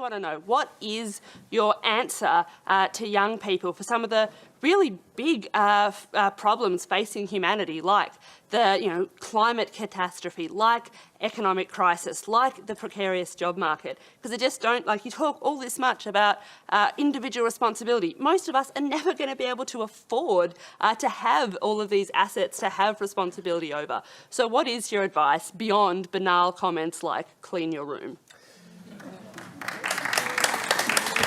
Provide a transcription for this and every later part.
want to know, what is your answer to young people for some of the really big problems facing humanity, like the climate catastrophe, like economic crisis, like the precarious job market? Because they just don't, like, you talk all this much about individual responsibility. Most of us are never going to be able to afford to have all of these assets to have responsibility over. So what is your advice beyond banal comments like clean your room?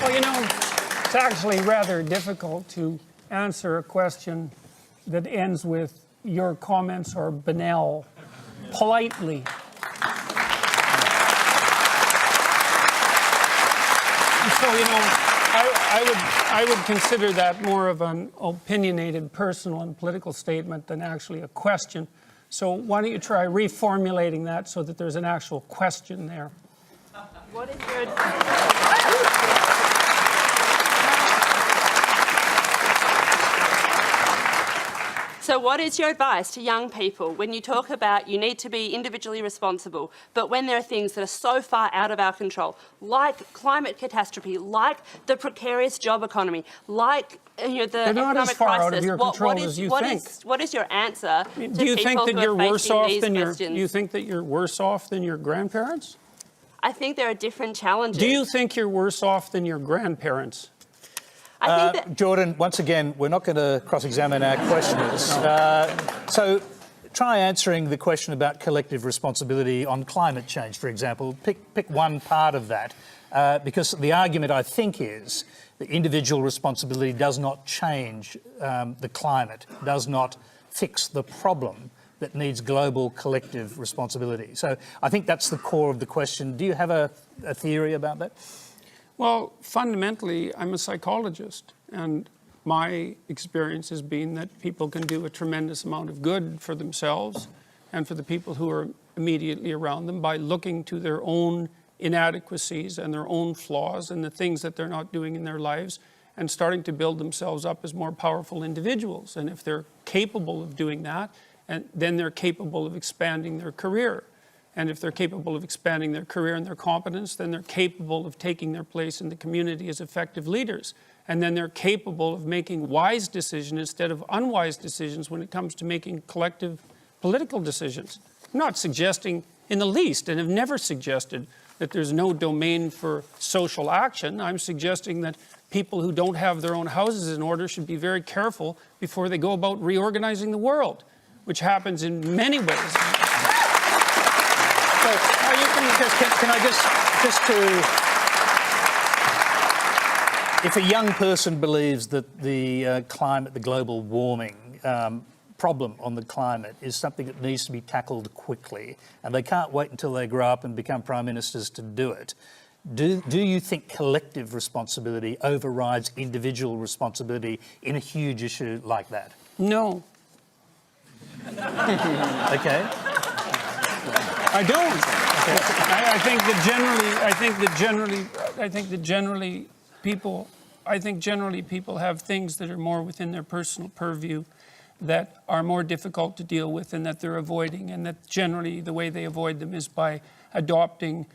Well, it's actually rather difficult to answer a question that ends with your comments are banal, politely. So, I would consider that more of an opinionated, personal and political statement than actually a question. So why don't you try reformulating that so that there's an actual question there? What is your... So what is your advice to young people when you talk about you need to be individually responsible, but when there are things that are so far out of our control, like climate catastrophe, like the precarious job economy, like the economic crisis? Out of your control as you think. What is your answer to Do you think that you're worse off than you think that you're worse off than your grandparents? I think there are different challenges. Do you think you're worse off than your grandparents? I think that Jordan, once again, we're not going to cross-examine our questioners. So try answering the question about collective responsibility on climate change, for example. Pick one part of that, because the argument, I think, is that individual responsibility does not change the climate, does not fix the problem that needs global collective responsibility. So I think that's the core of the question. Do you have a theory about that? Well, fundamentally, I'm a psychologist, and my experience has been that people can do a tremendous amount of good for themselves and for the people who are immediately around them by looking to their own inadequacies and their own flaws and the things that they're not doing in their lives and starting to build themselves up as more powerful individuals. And if they're capable of doing that, then they're capable of expanding their career. And if they're capable of expanding their career and their competence, then they're capable of taking their place in the community as effective leaders. And then they're capable of making wise decisions instead of unwise decisions when it comes to making collective political decisions. I'm not suggesting in the least, and have never suggested, that there's no domain for social action. I'm suggesting that people who don't have their own houses in order should be very careful before they go about reorganizing the world, which happens in many ways. So, can I if a young person believes that the climate, the global warming problem on the climate is something that needs to be tackled quickly, and they can't wait until they grow up and become prime ministers to do it, do you think collective responsibility overrides individual responsibility in a huge issue like that? No. Okay. I don't. Okay. I think generally people have things that are more within their personal purview that are more difficult to deal with and that they're avoiding, and that generally the way they avoid them is by adopting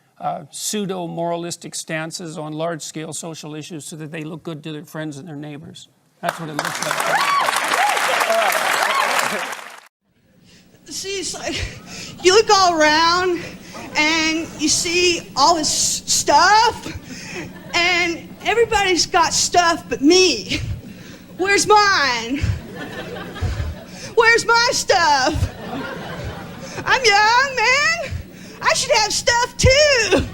pseudo-moralistic stances on large-scale social issues so that they look good to their friends and their neighbors. That's what it looks like. See, it's like you look all around and you see all this stuff, and everybody's got stuff but me. Where's mine? Where's my stuff? I'm young, man. I should have stuff too.